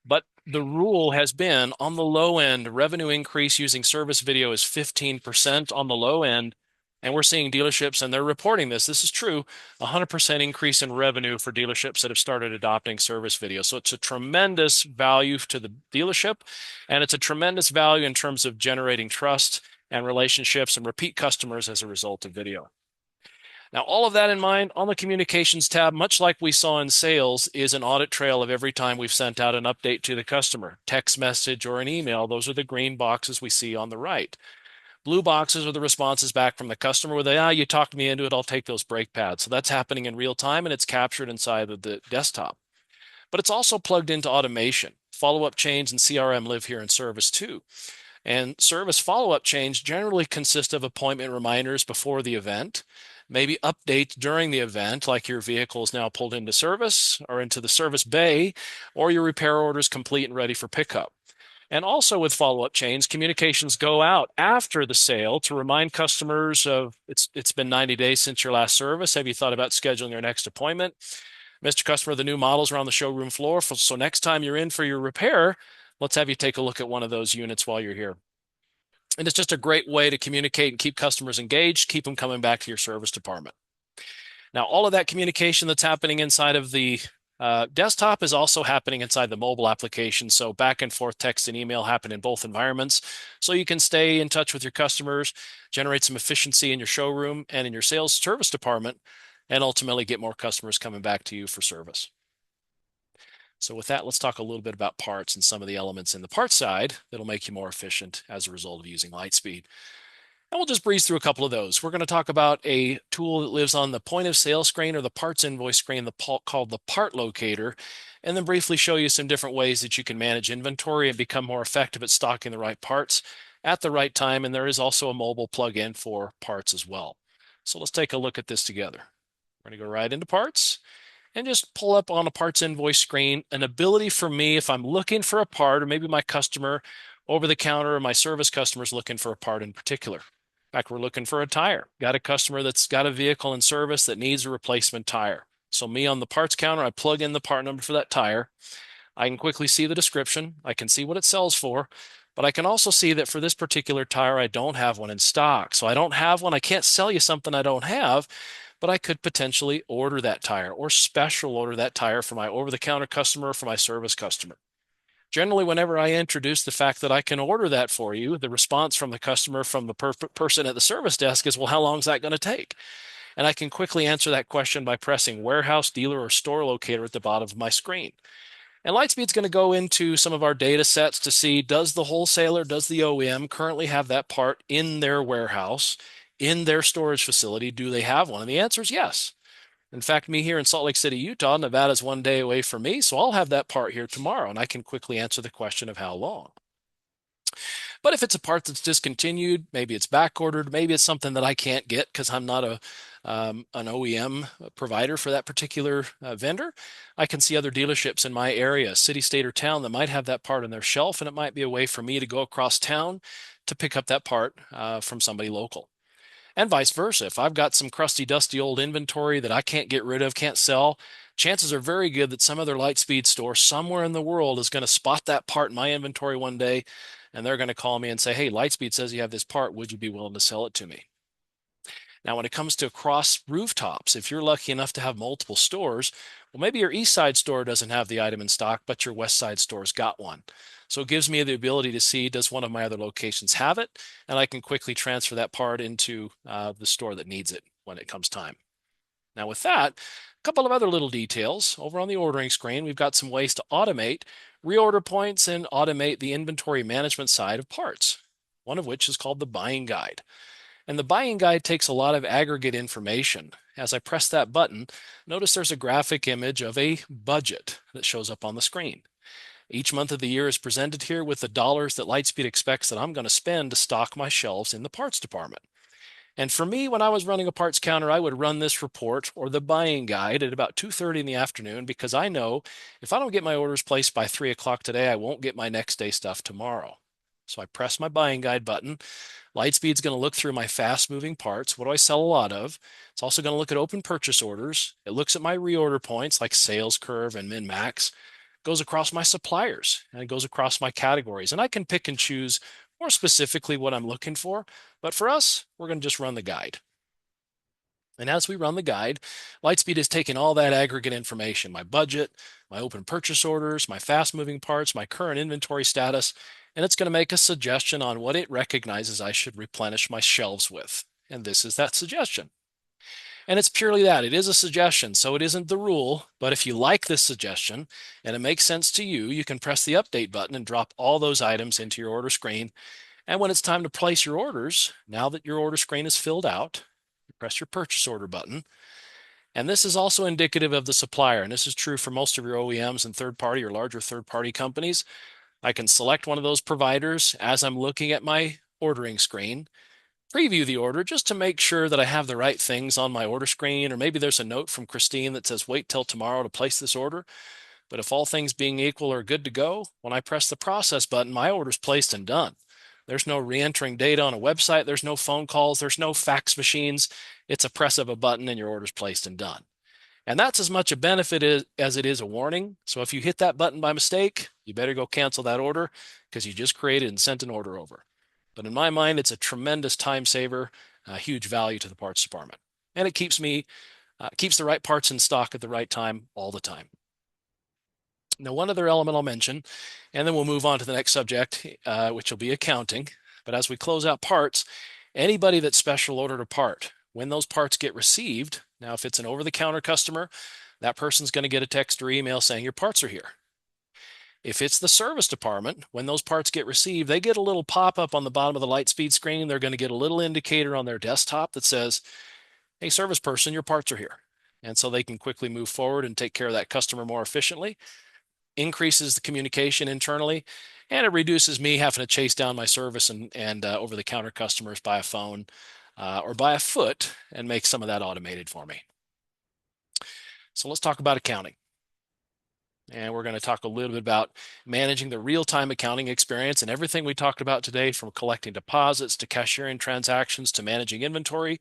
But the rule has been on the low end, revenue increase using service video is 15% on the low end. And we're seeing dealerships, and they're reporting this. This is true, 100% increase in revenue for dealerships that have started adopting service video. So it's a tremendous value to the dealership, and it's a tremendous value in terms of generating trust and relationships and repeat customers as a result of video. Now, all of that in mind, on the communications tab, much like we saw in sales, is an audit trail of every time we've sent out an update to the customer, text message or an email. Those are the green boxes we see on the right. Blue boxes are the responses back from the customer where you talked me into it, I'll take those brake pads. So that's happening in real time, and it's captured inside of the desktop. But it's also plugged into automation. Follow-up chains and CRM live here in service too. And service follow-up chains generally consist of appointment reminders before the event, maybe updates during the event, like your vehicle is now pulled into service or into the service bay, or your repair order is complete and ready for pickup. And also with follow-up chains, communications go out after the sale to remind customers of it's been 90 days since your last service. Have you thought about scheduling your next appointment? Mr. Customer, the new models are on the showroom floor. So next time you're in for your repair, let's have you take a look at one of those units while you're here. And it's just a great way to communicate and keep customers engaged, keep them coming back to your service department. Now, all of that communication that's happening inside of the desktop is also happening inside the mobile application. So back and forth text and email happen in both environments. So you can stay in touch with your customers, generate some efficiency in your showroom and in your sales service department, and ultimately get more customers coming back to you for service. So with that, let's talk a little bit about parts and some of the elements in the parts side that'll make you more efficient as a result of using Lightspeed. And we'll just breeze through a couple of those. We're going to talk about a tool that lives on the point of sale screen or the parts invoice screen called the part locator, and then briefly show you some different ways that you can manage inventory and become more effective at stocking the right parts at the right time. And there is also a mobile plug-in for parts as well. So let's take a look at this together. We're going to go right into parts and just pull up on a parts invoice screen an ability for me if I'm looking for a part, or maybe my customer over the counter or my service customer is looking for a part in particular. In fact, we're looking for a tire. Got a customer that's got a vehicle in service that needs a replacement tire. So me on the parts counter, I plug in the part number for that tire. I can quickly see the description. I can see what it sells for, but I can also see that for this particular tire, I don't have one in stock. So I don't have one. I can't sell you something I don't have, but I could potentially order that tire or special order that tire for my over-the-counter customer or for my service customer. Generally, whenever I introduce the fact that I can order that for you, the response from the customer, from the person at the service desk is, well, how long is that going to take? And I can quickly answer that question by pressing warehouse, dealer, or store locator at the bottom of my screen. And Lightspeed's going to go into some of our data sets to see, does the wholesaler, does the OEM currently have that part in their warehouse, in their storage facility? Do they have one? And the answer is yes. In fact, me here in Salt Lake City, Utah, Nevada's one day away from me, so I'll have that part here tomorrow, and I can quickly answer the question of how long. But if it's a part that's discontinued, maybe it's back ordered, maybe it's something that I can't get because I'm not an OEM provider for that particular vendor, I can see other dealerships in my area, city, state, or town that might have that part on their shelf, and it might be a way for me to go across town to pick up that part from somebody local. And vice versa. If I've got some crusty, dusty old inventory that I can't get rid of, can't sell, chances are very good that some other Lightspeed store somewhere in the world is going to spot that part in my inventory one day, and they're going to call me and say, hey, Lightspeed says you have this part. Would you be willing to sell it to me? Now, when it comes to cross rooftops, if you're lucky enough to have multiple stores, well, maybe your east side store doesn't have the item in stock, but your west side store's got one. So it gives me the ability to see, does one of my other locations have it? And I can quickly transfer that part into the store that needs it when it comes time. Now with that, a couple of other little details. Over on the ordering screen, we've got some ways to automate reorder points and automate the inventory management side of parts, one of which is called the buying guide. And the buying guide takes a lot of aggregate information. As I press that button, notice there's a graphic image of a budget that shows up on the screen. Each month of the year is presented here with the dollars that Lightspeed expects that I'm going to spend to stock my shelves in the parts department. And for me, when I was running a parts counter, I would run this report or the buying guide at about 2:30 in the afternoon because I know if I don't get my orders placed by 3 o'clock today, I won't get my next day stuff tomorrow. So I press my buying guide button. Lightspeed's going to look through my fast moving parts. What do I sell a lot of? It's also going to look at open purchase orders. It looks at my reorder points like sales curve and min max. Goes across my suppliers and it goes across my categories. And I can pick and choose more specifically what I'm looking for. But for us, we're going to just run the guide. And as we run the guide, Lightspeed is taking all that aggregate information, my budget, my open purchase orders, my fast moving parts, my current inventory status, and it's going to make a suggestion on what it recognizes I should replenish my shelves with. And this is that suggestion. And it's purely that. It is a suggestion, so it isn't the rule. But if you like this suggestion and it makes sense to you, you can press the update button and drop all those items into your order screen. And when it's time to place your orders, now that your order screen is filled out, you press your purchase order button. And this is also indicative of the supplier. And this is true for most of your OEMs and third-party or larger third-party companies. I can select one of those providers as I'm looking at my ordering screen, preview the order just to make sure that I have the right things on my order screen, or maybe there's a note from Christine that says, wait till tomorrow to place this order. But if all things being equal are good to go, when I press the process button, my order's placed and done. There's no re-entering data on a website. There's no phone calls. There's no fax machines. It's a press of a button and your order's placed and done. And that's as much a benefit as it is a warning. So if you hit that button by mistake, you better go cancel that order because you just created and sent an order over. But in my mind, it's a tremendous time saver, a huge value to the parts department. And it keeps the right parts in stock at the right time all the time. Now, one other element I'll mention, and then we'll move on to the next subject, which will be accounting. But as we close out parts, anybody that special ordered a part, when those parts get received. Now, if it's an over-the-counter customer, that person's going to get a text or email saying your parts are here. If it's the service department, when those parts get received, they get a little pop-up on the bottom of the Lightspeed screen. They're going to get a little indicator on their desktop that says, hey, service person, your parts are here. And so they can quickly move forward and take care of that customer more efficiently, increases the communication internally, and it reduces me having to chase down my service and over-the-counter customers by a phone or by a foot, and make some of that automated for me. So let's talk about accounting. And we're going to talk a little bit about managing the real-time accounting experience, and everything we talked about today, from collecting deposits to cashiering transactions to managing inventory.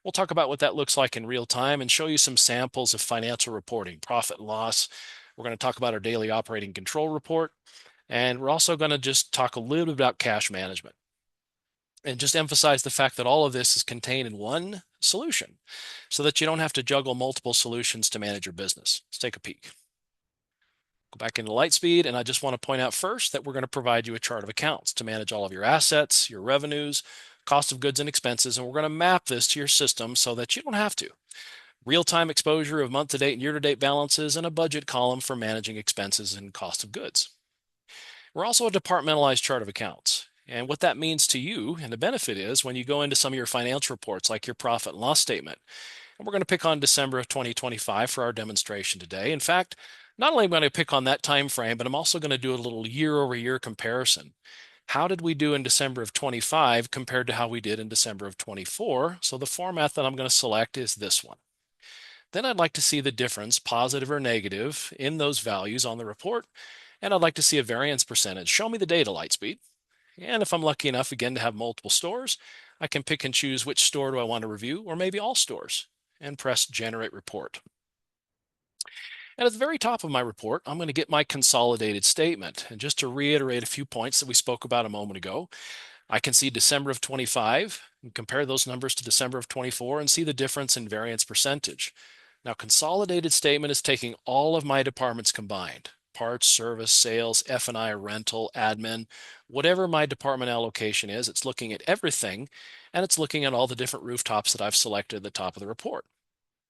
We'll talk about what that looks like in real time and show you some samples of financial reporting, profit and loss. We're going to talk about our daily operating control report. And we're also going to just talk a little bit about cash management and just emphasize the fact that all of this is contained in one solution so that you don't have to juggle multiple solutions to manage your business. Let's take a peek. Go back into Lightspeed, and I just want to point out first that we're going to provide you a chart of accounts to manage all of your assets, your revenues, cost of goods and expenses, and we're going to map this to your system so that you don't have to. Real-time exposure of month-to-date and year-to-date balances, and a budget column for managing expenses and cost of goods. We're also a departmentalized chart of accounts. And what that means to you, and the benefit is, when you go into some of your financial reports, like your profit and loss statement, and we're going to pick on December of 2025 for our demonstration today. In fact, not only am I going to pick on that time frame, but I'm also going to do a little year-over-year comparison. How did we do in December of 25 compared to how we did in December of 24? So the format that I'm going to select is this one. Then I'd like to see the difference, positive or negative, in those values on the report. And I'd like to see a variance percentage. Show me the data, Lightspeed. And if I'm lucky enough, again, to have multiple stores, I can pick and choose which store do I want to review, or maybe all stores, and press Generate Report. And at the very top of my report, I'm going to get my consolidated statement. And just to reiterate a few points that we spoke about a moment ago, I can see December of 25 and compare those numbers to December of 24 and see the difference in variance percentage. Now, consolidated statement is taking all of my departments combined: parts, service, sales, F&I, rental, admin, whatever my department allocation is. It's looking at everything, and it's looking at all the different rooftops that I've selected at the top of the report.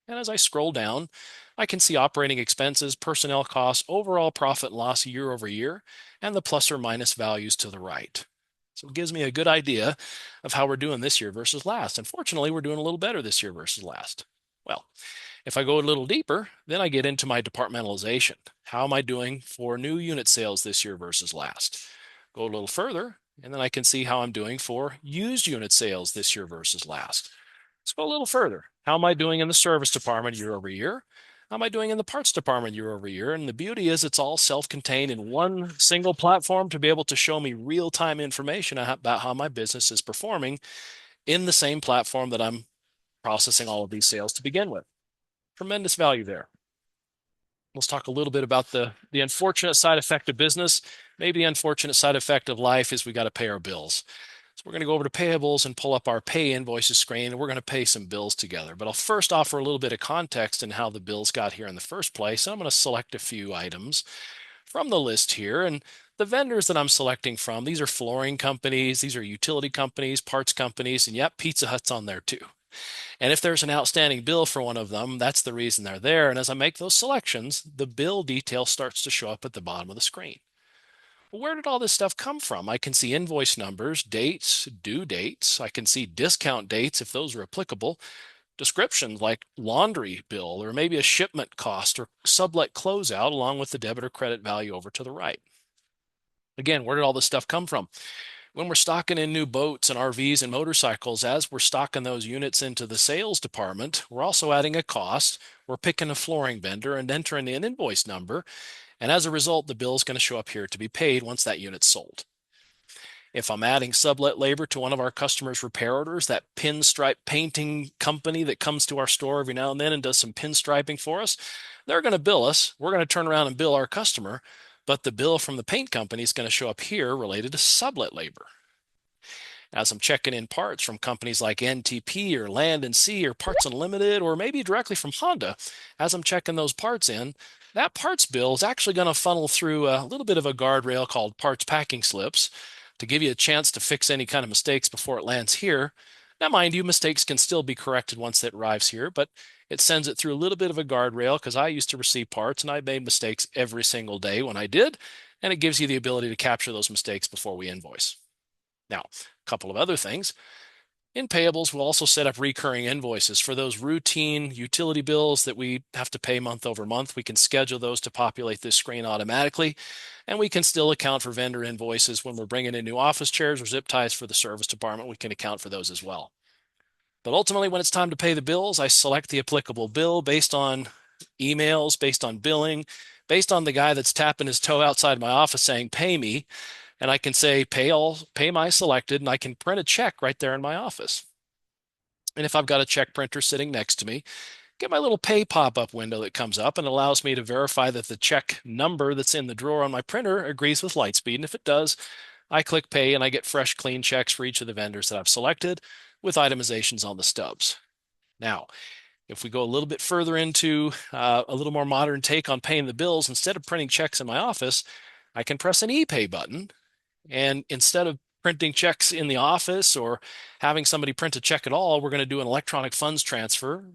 And as I scroll down, I can see operating expenses, personnel costs, overall profit and loss year over year, and the plus or minus values to the right. So it gives me a good idea of how we're doing this year versus last. And fortunately, we're doing a little better this year versus last. Well, if I go a little deeper, then I get into my departmentalization. How am I doing for new unit sales this year versus last? Go a little further, and then I can see how I'm doing for used unit sales this year versus last. Let's go a little further. How am I doing in the service department year over year? How am I doing in the parts department year over year? And the beauty is it's all self-contained in one single platform to be able to show me real-time information about how my business is performing in the same platform that I'm processing all of these sales to begin with. Tremendous value there. Let's talk a little bit about the unfortunate side effect of business. Maybe the unfortunate side effect of life is we got to pay our bills. So we're going to go over to payables and pull up our pay invoices screen, and we're going to pay some bills together. But I'll first offer a little bit of context in how the bills got here in the first place. And I'm going to select a few items from the list here. And the vendors that I'm selecting from, these are flooring companies, these are utility companies, parts companies, and yep, Pizza Hut's on there too. And if there's an outstanding bill for one of them, that's the reason they're there. And as I make those selections, the bill detail starts to show up at the bottom of the screen. Well, where did all this stuff come from? I can see invoice numbers, dates, due dates. I can see discount dates if those are applicable. Descriptions like laundry bill, or maybe a shipment cost or sublet closeout, along with the debit or credit value over to the right. Again, where did all this stuff come from? When we're stocking in new boats and RVs and motorcycles, as we're stocking those units into the sales department, we're also adding a cost. We're picking a flooring vendor and entering an invoice number. And as a result, the bill is going to show up here to be paid once that unit's sold. If I'm adding sublet labor to one of our customers' repair orders, that pinstripe painting company that comes to our store every now and then and does some pinstriping for us, they're going to bill us. We're going to turn around and bill our customer, but the bill from the paint company is going to show up here related to sublet labor. As I'm checking in parts from companies like NTP or Land and Sea or Parts Unlimited, or maybe directly from Honda, as I'm checking those parts in, that parts bill is actually going to funnel through a little bit of a guardrail called parts packing slips to give you a chance to fix any kind of mistakes before it lands here. Now, mind you, mistakes can still be corrected once it arrives here, but it sends it through a little bit of a guardrail because I used to receive parts and I made mistakes every single day when I did, and it gives you the ability to capture those mistakes before we invoice. Now, a couple of other things. In payables, we'll also set up recurring invoices for those routine utility bills that we have to pay month over month. We can schedule those to populate this screen automatically, and we can still account for vendor invoices when we're bringing in new office chairs or zip ties for the service department. We can account for those as well. But ultimately, when it's time to pay the bills, I select the applicable bill based on emails, based on billing, based on the guy that's tapping his toe outside my office saying, pay me. And I can say, pay my selected, and I can print a check right there in my office. And if I've got a check printer sitting next to me, get my little pay pop-up window that comes up and allows me to verify that the check number that's in the drawer on my printer agrees with Lightspeed. And if it does, I click pay and I get fresh, clean checks for each of the vendors that I've selected with itemizations on the stubs. Now, if we go a little bit further into a little more modern take on paying the bills, instead of printing checks in my office, I can press an e-pay button. And instead of printing checks in the office or having somebody print a check at all, we're going to do an electronic funds transfer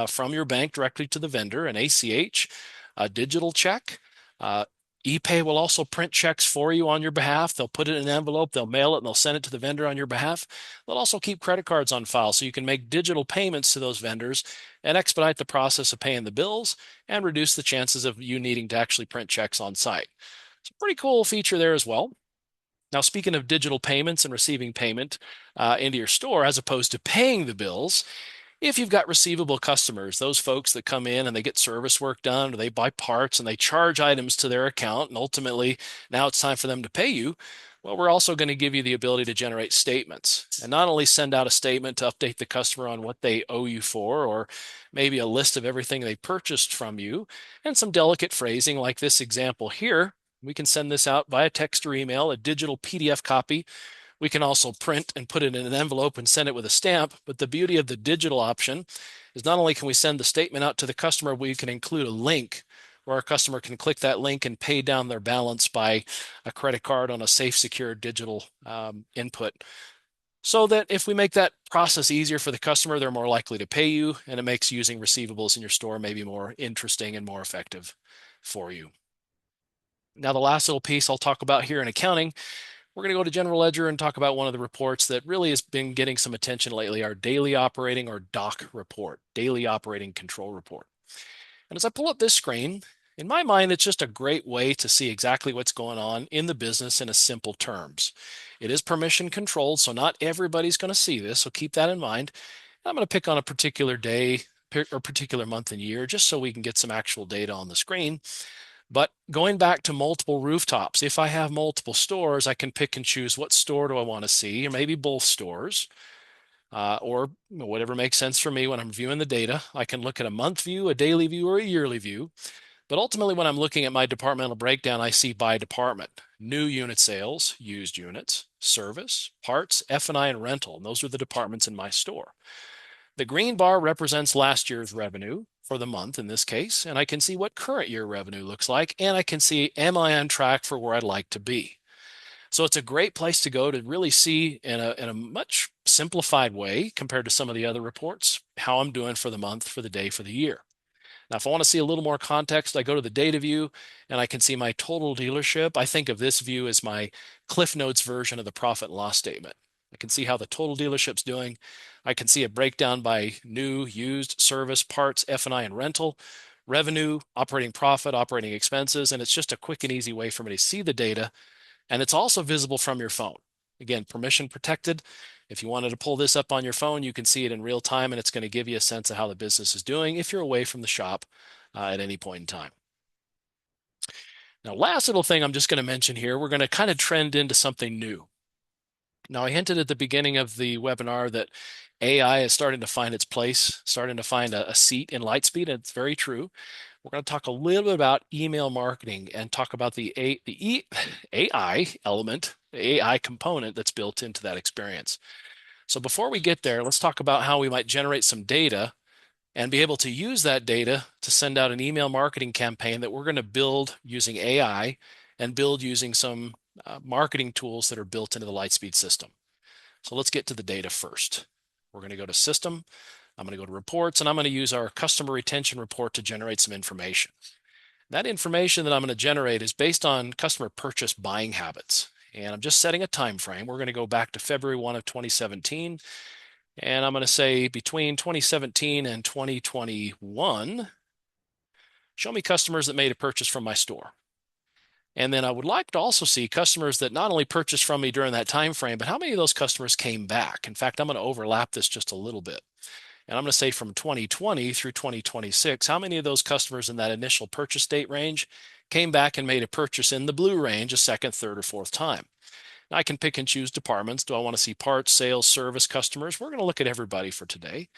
from your bank directly to the vendor, an ACH, a digital check. ePay will also print checks for you on your behalf. They'll put it in an envelope, they'll mail it, and they'll send it to the vendor on your behalf. They'll also keep credit cards on file so you can make digital payments to those vendors and expedite the process of paying the bills and reduce the chances of you needing to actually print checks on site. It's a pretty cool feature there as well. Now, speaking of digital payments and receiving payment into your store as opposed to paying the bills, if you've got receivable customers, those folks that come in and they get service work done or they buy parts and they charge items to their account, and ultimately now it's time for them to pay you, well, we're also going to give you the ability to generate statements and not only send out a statement to update the customer on what they owe you for, or maybe a list of everything they purchased from you, and some delicate phrasing like this example here. We can send this out via text or email, a digital PDF copy. We can also print and put it in an envelope and send it with a stamp. But the beauty of the digital option is not only can we send the statement out to the customer, we can include a link where our customer can click that link and pay down their balance by a credit card on a safe, secure digital input. So that if we make that process easier for the customer, they're more likely to pay you, and it makes using receivables in your store maybe more interesting and more effective for you. Now, the last little piece I'll talk about here in accounting, we're going to go to General Ledger and talk about one of the reports that really has been getting some attention lately, our daily operating or DOC report, daily operating control report. And as I pull up this screen, in my mind, it's just a great way to see exactly what's going on in the business in a simple terms. It is permission controlled, so not everybody's going to see this, so keep that in mind. I'm going to pick on a particular day or particular month and year just so we can get some actual data on the screen. But going back to multiple rooftops, if I have multiple stores, I can pick and choose what store do I want to see, or maybe both stores, or whatever makes sense for me when I'm viewing the data. I can look at a month view, a daily view, or a yearly view. But ultimately, when I'm looking at my departmental breakdown, I see by department: new unit sales, used units, service, parts, F&I, and rental. And those are the departments in my store. The green bar represents last year's revenue for the month in this case, and I can see what current year revenue looks like, and I can see, am I on track for where I'd like to be? So it's a great place to go to really see in a much simplified way compared to some of the other reports, how I'm doing for the month, for the day, for the year. Now, if I want to see a little more context, I go to the data view and I can see my total dealership. I think of this view as my Cliff Notes version of the profit and loss statement. I can see how the total dealership's doing. I can see a breakdown by new, used, service, parts, F&I, and rental, revenue, operating profit, operating expenses, and it's just a quick and easy way for me to see the data. And it's also visible from your phone. Again, permission protected. If you wanted to pull this up on your phone, you can see it in real time, and it's going to give you a sense of how the business is doing if you're away from the shop at any point in time. Now, last little thing I'm just going to mention here, we're going to kind of trend into something new. Now, I hinted at the beginning of the webinar that AI is starting to find its place, starting to find a seat in Lightspeed, and it's very true. We're going to talk a little bit about email marketing and talk about the AI element, the AI component that's built into that experience. So before we get there, let's talk about how we might generate some data and be able to use that data to send out an email marketing campaign that we're going to build using AI and build using some marketing tools that are built into the Lightspeed system. So let's get to the data first. We're going to go to System. I'm going to go to Reports, and I'm going to use our Customer Retention Report to generate some information. That information that I'm going to generate is based on customer purchase buying habits. And I'm just setting a time frame. We're going to go back to February 1 of 2017. And I'm going to say between 2017 and 2021, show me customers that made a purchase from my store. And then I would like to also see customers that not only purchased from me during that time frame, but how many of those customers came back. In fact, I'm going to overlap this just a little bit. And I'm going to say from 2020 through 2026, how many of those customers in that initial purchase date range came back and made a purchase in the blue range a second, third, or fourth time. Now I can pick and choose departments. Do I want to see parts, sales, service customers? We're going to look at everybody for today.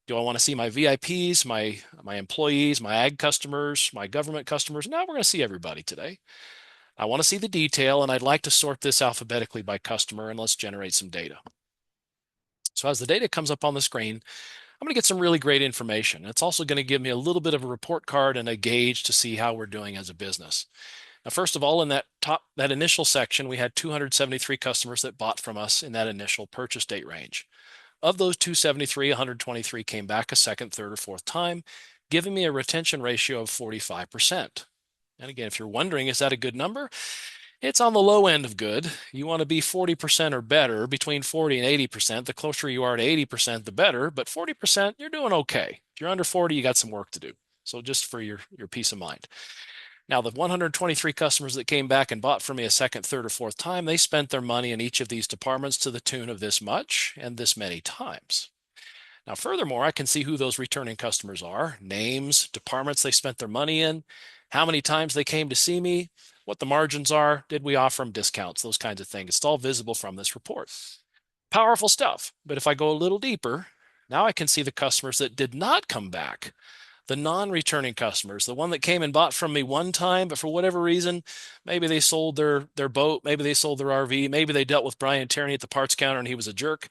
Do I want to see my VIPs, my employees, my ag customers, my government customers? No, we're going to see everybody today. I want to see the detail, and I'd like to sort this alphabetically by customer, and let's generate some data. So as the data comes up on the screen, I'm going to get some really great information. It's also going to give me a little bit of a report card and a gauge to see how we're doing as a business. Now, first of all, in that initial section, we had 273 customers that bought from us in that initial purchase date range. Of those 273, 123 came back a second, third, or fourth time, giving me a retention ratio of 45%. And again, if you're wondering, is that a good number? It's on the low end of good. You want to be 40% or better, between 40 and 80%. The closer you are to 80%, the better. But 40%, you're doing okay. If you're under 40, you got some work to do. So just for your peace of mind. Now, the 123 customers that came back and bought from me a second, third, or fourth time, they spent their money in each of these departments to the tune of this much and this many times. Now, furthermore, I can see who those returning customers are, names, departments they spent their money in, how many times they came to see me, what the margins are, did we offer them discounts, those kinds of things. It's all visible from this report. Powerful stuff. But if I go a little deeper, now I can see the customers that did not come back. The non-returning customers, the one that came and bought from me one time, but for whatever reason, maybe they sold their boat, maybe they sold their RV, maybe they dealt with Brian Tierney at the parts counter and he was a jerk.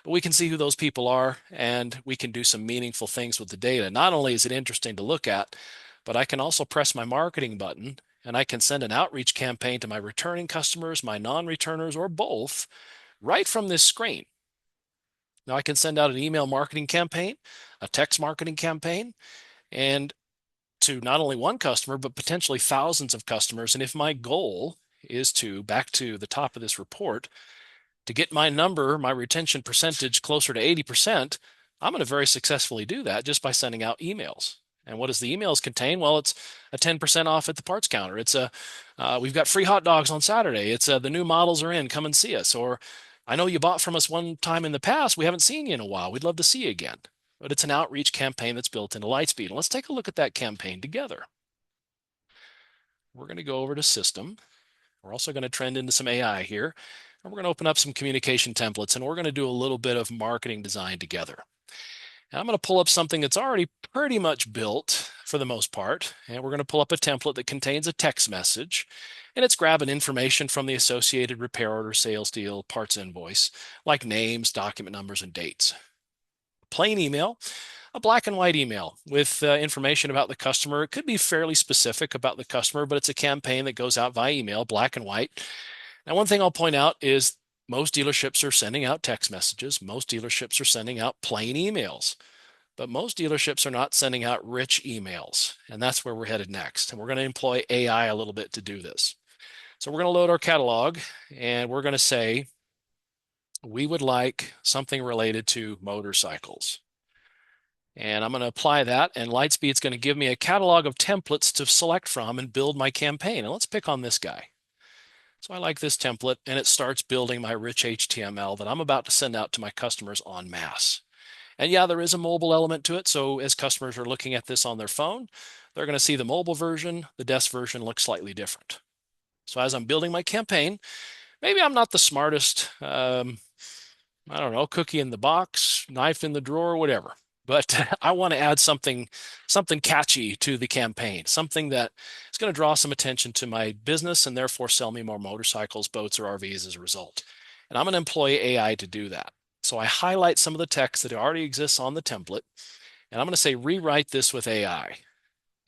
But we can see who those people are, and we can do some meaningful things with the data. Not only is it interesting to look at, but I can also press my marketing button and I can send an outreach campaign to my returning customers, my non-returners, or both, right from this screen. Now I can send out an email marketing campaign, a text marketing campaign, and to not only one customer, but potentially thousands of customers. And if my goal is to, back to the top of this report, to get my number, my retention percentage closer to 80%, I'm going to very successfully do that just by sending out emails. And what does the emails contain? Well, it's a 10% off at the parts counter. It's we've got free hot dogs on Saturday. It's the new models are in, come and see us. Or I know you bought from us one time in the past. We haven't seen you in a while. We'd love to see you again. But it's an outreach campaign that's built into Lightspeed. And let's take a look at that campaign together. We're going to go over to System. We're also going to trend into some AI here. And we're going to open up some communication templates, and we're going to do a little bit of marketing design together. And I'm going to pull up something that's already pretty much built for the most part. And we're going to pull up a template that contains a text message. And it's grabbing information from the associated repair order, sales deal, parts invoice, like names, document numbers, and dates. Plain email, a black and white email with information about the customer. It could be fairly specific about the customer, but it's a campaign that goes out via email, black and white. Now, one thing I'll point out is most dealerships are sending out text messages. Most dealerships are sending out plain emails, but most dealerships are not sending out rich emails. And that's where we're headed next. And we're going to employ AI a little bit to do this. So we're going to load our catalog, and we're going to say, we would like something related to motorcycles. And I'm going to apply that, and Lightspeed's going to give me a catalog of templates to select from and build my campaign. And let's pick on this guy. So I like this template, and it starts building my rich HTML that I'm about to send out to my customers en masse. And yeah, there is a mobile element to it. So as customers are looking at this on their phone, they're going to see the mobile version. The desk version looks slightly different. So as I'm building my campaign, maybe I'm not the smartest, I don't know, cookie in the box, knife in the drawer, whatever. But I want to add something catchy to the campaign, something that is going to draw some attention to my business and therefore sell me more motorcycles, boats, or RVs as a result. And I'm going to employ AI to do that. So I highlight some of the text that already exists on the template, and I'm going to say rewrite this with AI.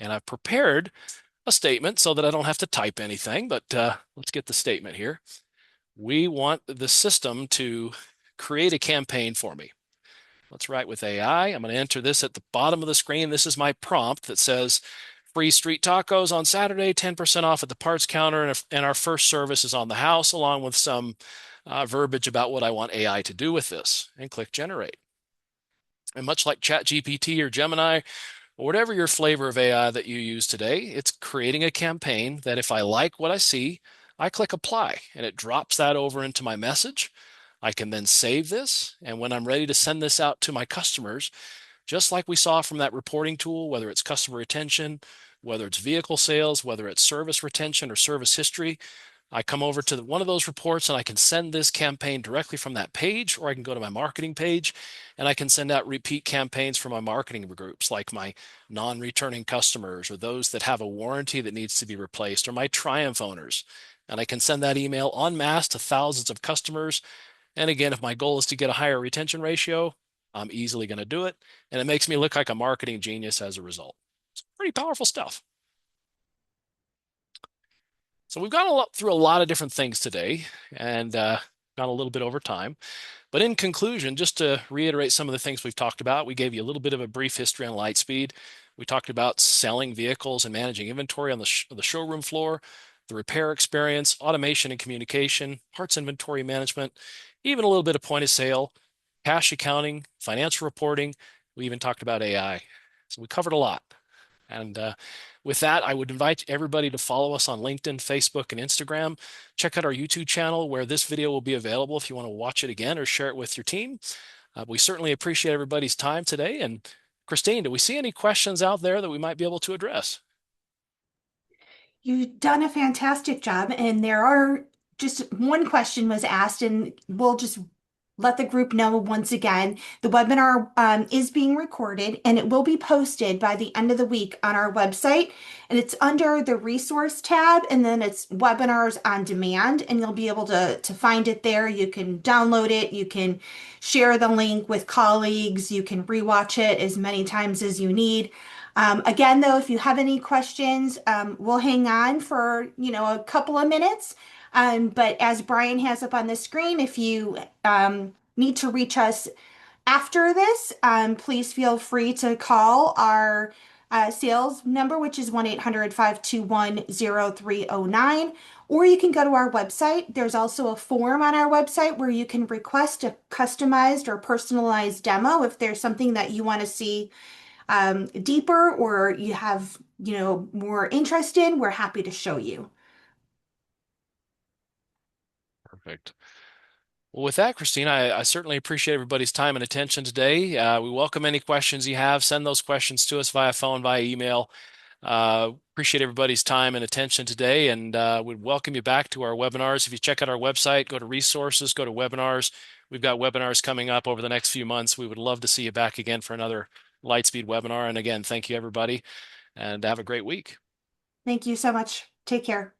And I've prepared a statement so that I don't have to type anything, but let's get the statement here. We want the system to create a campaign for me. Let's write with AI. I'm going to enter this at the bottom of the screen. This is my prompt that says free street tacos on Saturday, 10% off at the parts counter, and our first service is on the house, along with some verbiage about what I want AI to do with this, and click generate. And much like ChatGPT or Gemini, or whatever your flavor of AI that you use today, it's creating a campaign that if I like what I see, I click apply and it drops that over into my message. I can then save this. And when I'm ready to send this out to my customers, just like we saw from that reporting tool, whether it's customer retention, whether it's vehicle sales, whether it's service retention or service history, I come over to one of those reports and I can send this campaign directly from that page, or I can go to my marketing page and I can send out repeat campaigns for my marketing groups, like my non-returning customers or those that have a warranty that needs to be replaced, or my Triumph owners. And I can send that email en masse to thousands of customers. And again, if my goal is to get a higher retention ratio, I'm easily going to do it. And it makes me look like a marketing genius as a result. It's pretty powerful stuff. So we've gone through a lot of different things today and gone a little bit over time. But in conclusion, just to reiterate some of the things we've talked about, we gave you a little bit of a brief history on Lightspeed. We talked about selling vehicles and managing inventory on the showroom floor, the repair experience, automation and communication, parts inventory management, even a little bit of point of sale, cash accounting, financial reporting. We even talked about AI. So we covered a lot. And with that, I would invite everybody to follow us on LinkedIn, Facebook, and Instagram. Check out our YouTube channel where this video will be available if you want to watch it again or share it with your team. We certainly appreciate everybody's time today. And Christine, do we see any questions out there that we might be able to address? You've done a fantastic job, and there are just one question was asked, and we'll just let the group know once again. The webinar is being recorded, and it will be posted by the end of the week on our website. And it's under the resource tab, and then it's webinars on demand, and you'll be able to find it there. You can download it, you can share the link with colleagues, you can rewatch it as many times as you need. Again, though, if you have any questions, we'll hang on for, a couple of minutes. But as Brian has up on the screen, if you need to reach us after this, please feel free to call our sales number, which is 1-800-521-0309, or you can go to our website. There's also a form on our website where you can request a customized or personalized demo if there's something that you want to see deeper or you have, more interest in. We're happy to show you. Perfect. Well, with that, Christine, I certainly appreciate everybody's time and attention today. We welcome any questions you have. Send those questions to us via phone, via email. Appreciate everybody's time and attention today, and would welcome you back to our webinars. If you check out our website, go to resources, go to webinars. We've got webinars coming up over the next few months. We would love to see you back again for another Lightspeed webinar. And again, thank you, everybody, and have a great week. Thank you so much. Take care.